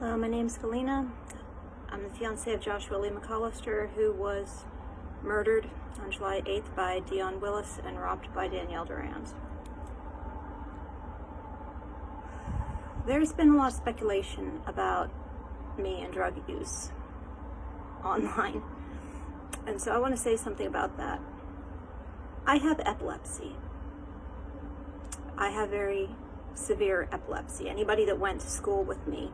My name's Galena. I'm the fiancé of Joshua Lee McCollister, who was murdered on July 8th by Deunn Willis and robbed by Danielle Durand. There's been a lot of speculation about me and drug use online, and so I want to say something about that. I have epilepsy. I have very severe epilepsy. Anybody that went to school with me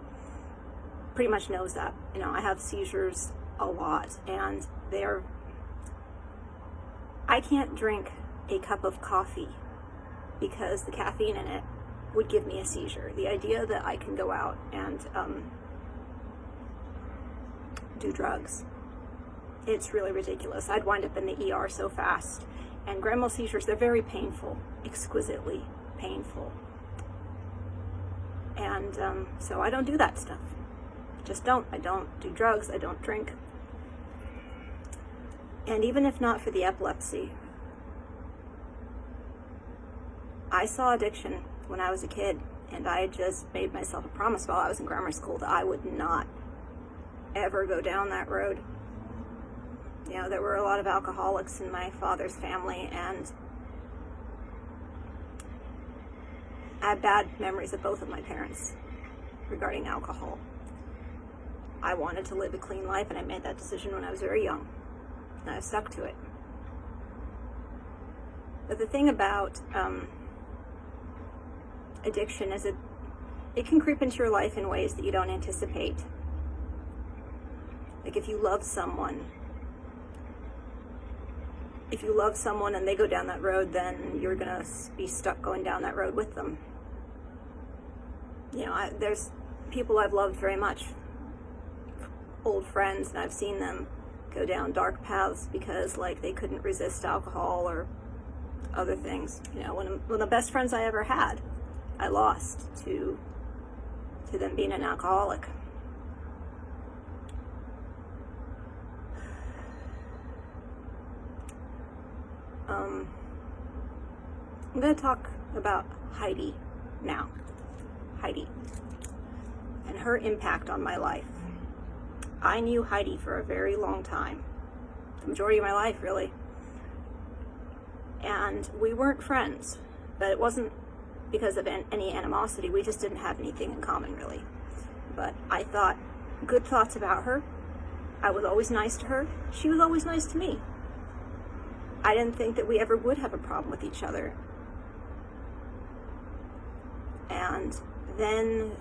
pretty much knows that. You know, I have seizures a lot, and I can't drink a cup of coffee because the caffeine in it would give me a seizure. The idea that I can go out and do drugs, it's really ridiculous. I'd wind up in the ER so fast. And grand mal seizures, they're very painful, exquisitely painful. And so I don't do that stuff. Just don't. I don't do drugs. I don't drink. And even if not for the epilepsy, I saw addiction when I was a kid, and I had just made myself a promise while I was in grammar school that I would not ever go down that road. You know, there were a lot of alcoholics in my father's family, and I have bad memories of both of my parents regarding alcohol. I wanted to live a clean life, and I made that decision when I was very young, and I've stuck to it. But the thing about addiction is it can creep into your life in ways that you don't anticipate. Like if you love someone and they go down that road, then you're gonna be stuck going down that road with them. You know, there's people I've loved very much, old friends, and I've seen them go down dark paths because like they couldn't resist alcohol or other things. You know, one of the best friends I ever had, I lost to them being an alcoholic. I'm going to talk about Heidi now. Heidi and her impact on my life. I knew Heidi for a very long time, the majority of my life, really. And we weren't friends, but it wasn't because of any animosity. We just didn't have anything in common, really. But I thought good thoughts about her. I was always nice to her. She was always nice to me. I didn't think that we ever would have a problem with each other. And then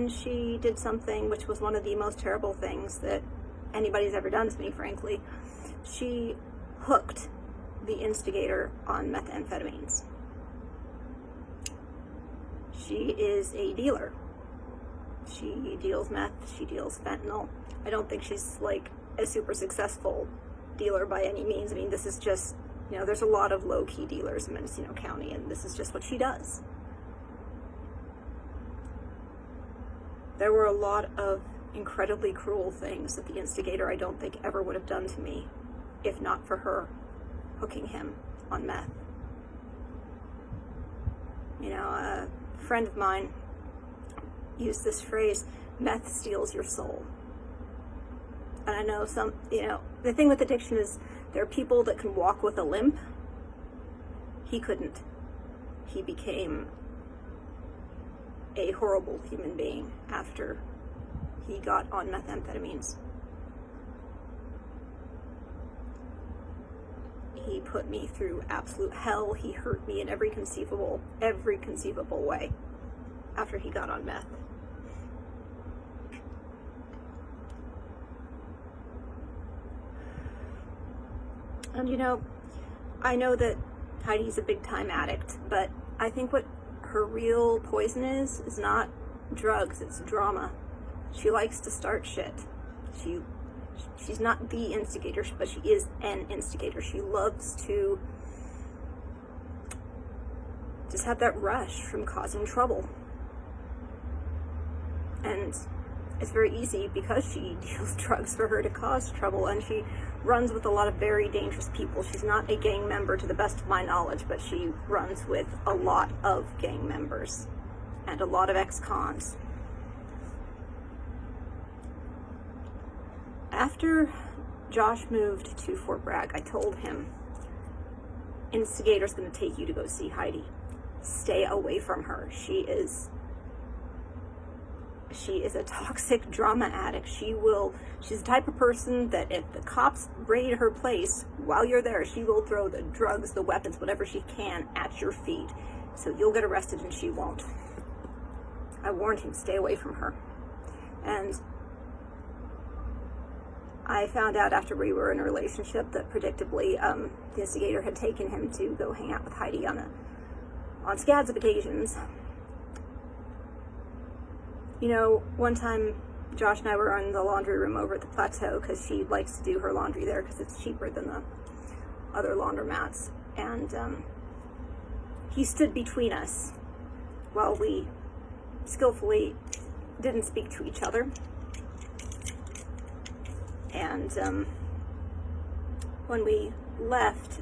she did something which was one of the most terrible things that anybody's ever done to me, frankly. She hooked the instigator on methamphetamines. She is a dealer. She deals meth, she deals fentanyl. I don't think she's like a super successful dealer by any means. I mean, this is just, you know, there's a lot of low-key dealers in Mendocino County, and this is just what she does. There were a lot of incredibly cruel things that the instigator, I don't think, ever would have done to me if not for her hooking him on meth. You know, a friend of mine used this phrase, meth steals your soul. And I know the thing with addiction is there are people that can walk with a limp. He couldn't. He became a horrible human being after he got on methamphetamines. He put me through absolute hell. He hurt me in every conceivable way after he got on meth. And you know, I know that Heidi's a big time addict, but I think what her real poison is not drugs, it's drama. She likes to start shit. She's not the instigator, but she is an instigator. She loves to just have that rush from causing trouble. And it's very easy because she deals drugs for her to cause trouble, and she runs with a lot of very dangerous people. She's not a gang member to the best of my knowledge, but she runs with a lot of gang members. and a lot of ex-cons. After Josh moved to Fort Bragg, I told him, instigator's going to take you to go see Heidi. Stay away from her. She's a toxic drama addict. She's the type of person that if the cops raid her place while you're there, she will throw the drugs, the weapons, whatever she can at your feet. So you'll get arrested and she won't. I warned him, stay away from her. And I found out after we were in a relationship that predictably the instigator had taken him to go hang out with Heidi on scads of occasions. You know, one time Josh and I were in the laundry room over at the Plateau because she likes to do her laundry there because it's cheaper than the other laundromats. And he stood between us while we skillfully didn't speak to each other. And when we left,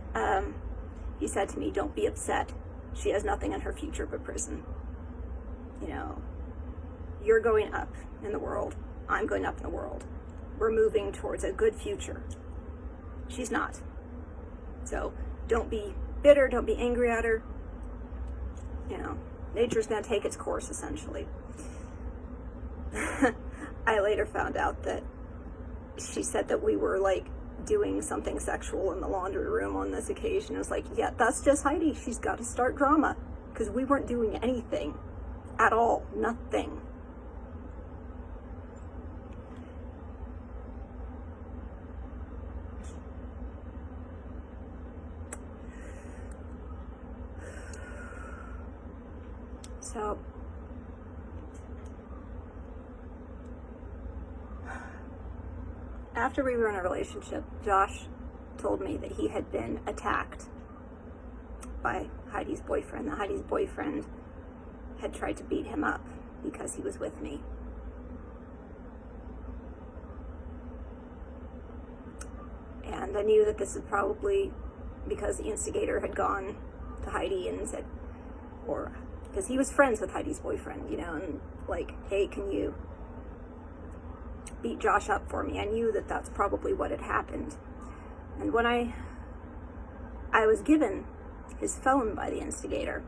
he said to me, "Don't be upset. She has nothing in her future but prison. You know, you're going up in the world. I'm going up in the world. We're moving towards a good future. She's not. So don't be bitter. Don't be angry at her. You know, nature's going to take its course, essentially." I later found out that she said that we were like doing something sexual in the laundry room on this occasion. It was like, yeah, that's just Heidi. She's got to start drama, because we weren't doing anything at all. Nothing. So after we were in a relationship, Josh told me that he had been attacked by Heidi's boyfriend. That Heidi's boyfriend had tried to beat him up because he was with me. And I knew that this was probably because the instigator had gone to Heidi and said, or because he was friends with Heidi's boyfriend, you know, and like, hey, can you beat Josh up for me? I knew that that's probably what had happened. And when I was given his phone by the instigator,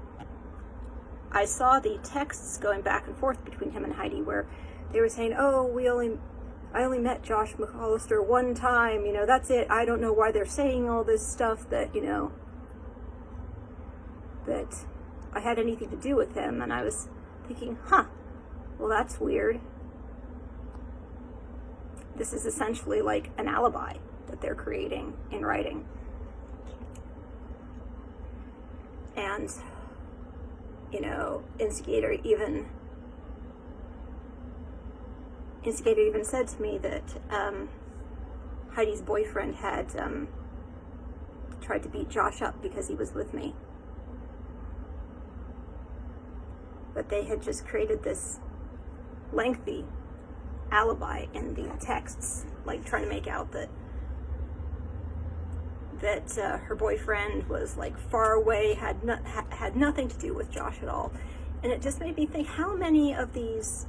I saw the texts going back and forth between him and Heidi where they were saying, oh, I only met Josh McCollister one time, you know, that's it. I don't know why they're saying all this stuff that, you know, that I had anything to do with him. And I was thinking, well, that's weird. This is essentially like an alibi that they're creating in writing. And, you know, instigator even said to me that Heidi's boyfriend had tried to beat Josh up because he was with me. But they had just created this lengthy alibi in the texts, like trying to make out that her boyfriend was like far away, had nothing to do with Josh at all. And it just made me think, how many of these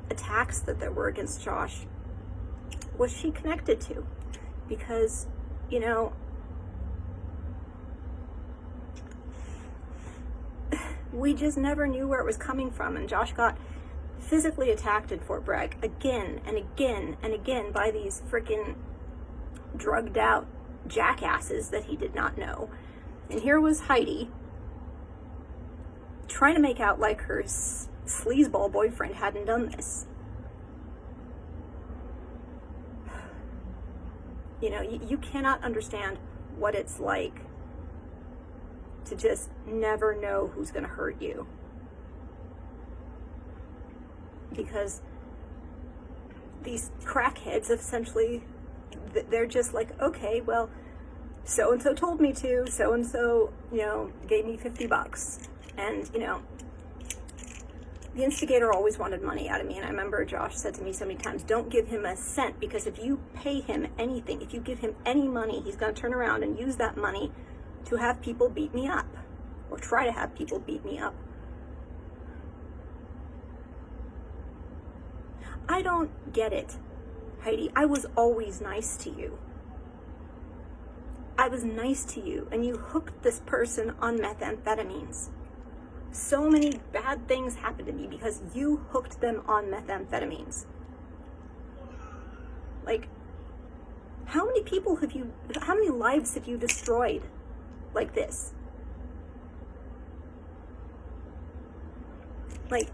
attacks that there were against Josh was she connected to? Because, you know, we just never knew where it was coming from. And Josh got physically attacked in Fort Bragg again and again and again by these freaking drugged out jackasses that he did not know. And here was Heidi trying to make out like her sleazeball boyfriend hadn't done this. You know, you cannot understand what it's like to just never know who's going to hurt you. Because these crackheads essentially, they're just like, okay, well, so-and-so told me to, so-and-so, you know, gave me $50. And, you know, the instigator always wanted money out of me. And I remember Josh said to me so many times, don't give him a cent, because if you pay him anything, if you give him any money, he's going to turn around and use that money to have people beat me up, or try to have people beat me up. I don't get it, Heidi. I was always nice to you. I was nice to you, and you hooked this person on methamphetamines. So many bad things happened to me because you hooked them on methamphetamines. Like, how many lives have you destroyed like this? Like,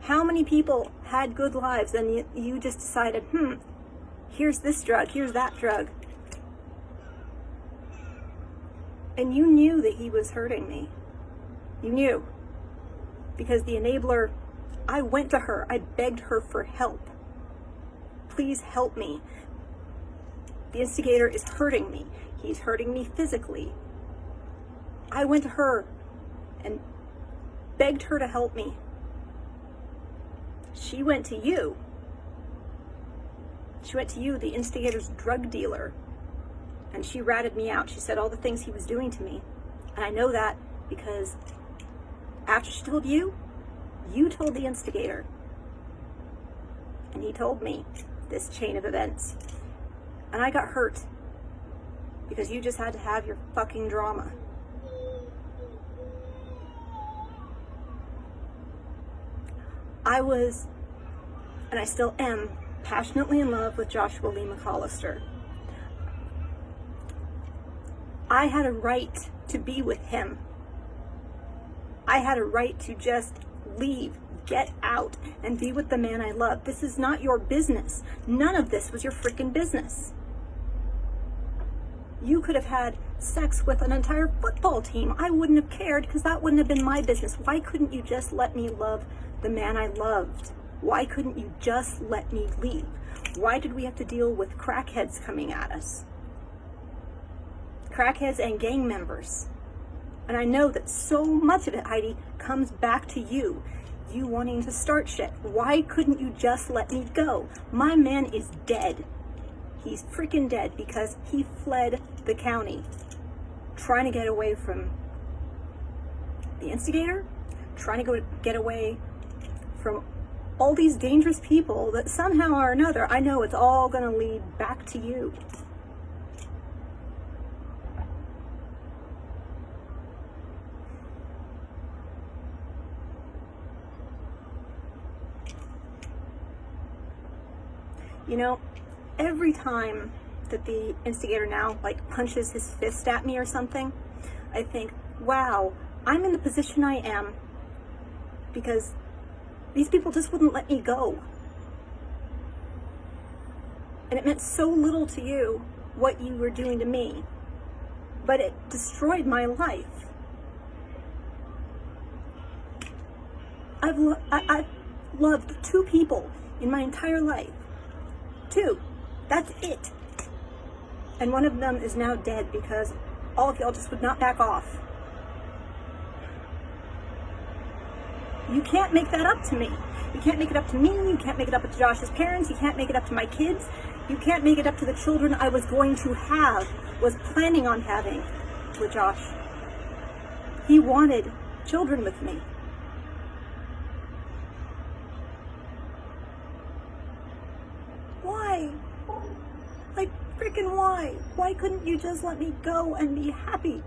how many people had good lives and you just decided, here's this drug, here's that drug. And you knew that he was hurting me. You knew. Because the enabler, I went to her, I begged her for help. Please help me. The instigator is hurting me. He's hurting me physically. I went to her and begged her to help me. She went to you. She went to you, the instigator's drug dealer, and she ratted me out. She said all the things he was doing to me. And I know that because after she told you, you told the instigator. And he told me this chain of events. And I got hurt because you just had to have your fucking drama. I was, and I still am, passionately in love with Joshua Lee McCollister. I had a right to be with him. I had a right to just leave, get out, and be with the man I love. This is not your business. None of this was your freaking business. You could have had sex with an entire football team. I wouldn't have cared because that wouldn't have been my business. Why couldn't you just let me love the man I loved? Why couldn't you just let me leave? Why did we have to deal with crackheads coming at us? Crackheads and gang members. And I know that so much of it, Heidi, comes back to you. You wanting to start shit. Why couldn't you just let me go? My man is dead. He's freaking dead because he fled the county trying to get away from the instigator, trying to get away from all these dangerous people that somehow or another, I know it's all going to lead back to you. You know, every time that the instigator now punches his fist at me or something, I think, wow, I'm in the position I am because these people just wouldn't let me go. And it meant so little to you what you were doing to me, but it destroyed my life. I've loved 2 people in my entire life. 2. That's it. And one of them is now dead because all of y'all just would not back off. You can't make that up to me. You can't make it up to me. You can't make it up to Josh's parents. You can't make it up to my kids. You can't make it up to the children I was going to have, was planning on having with Josh. He wanted children with me. Why? Like, freaking why? Why couldn't you just let me go and be happy?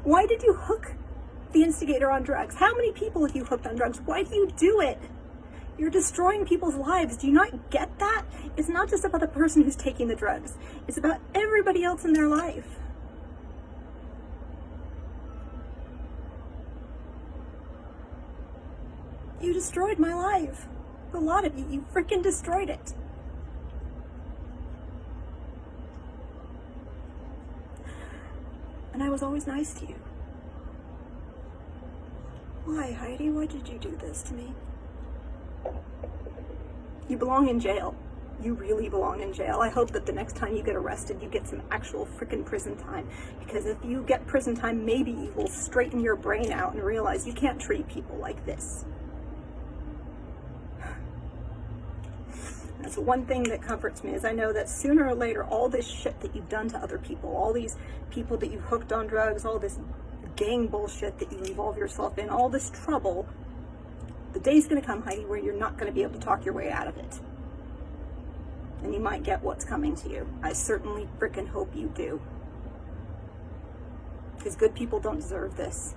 Why did you hook the instigator on drugs? How many people have you hooked on drugs? Why do you do it? You're destroying people's lives. Do you not get that? It's not just about the person who's taking the drugs. It's about everybody else in their life. You destroyed my life. A lot of you. You freaking destroyed it. And I was always nice to you. Why, Heidi? Why did you do this to me? You belong in jail. You really belong in jail. I hope that the next time you get arrested, you get some actual freaking prison time. Because if you get prison time, maybe you will straighten your brain out and realize you can't treat people like this. That's one thing that comforts me, is I know that sooner or later, all this shit that you've done to other people, all these people that you hooked on drugs, all this gang bullshit that you involve yourself in, all this trouble, the day's going to come, Heidi, where you're not going to be able to talk your way out of it. And you might get what's coming to you. I certainly frickin' hope you do. Because good people don't deserve this.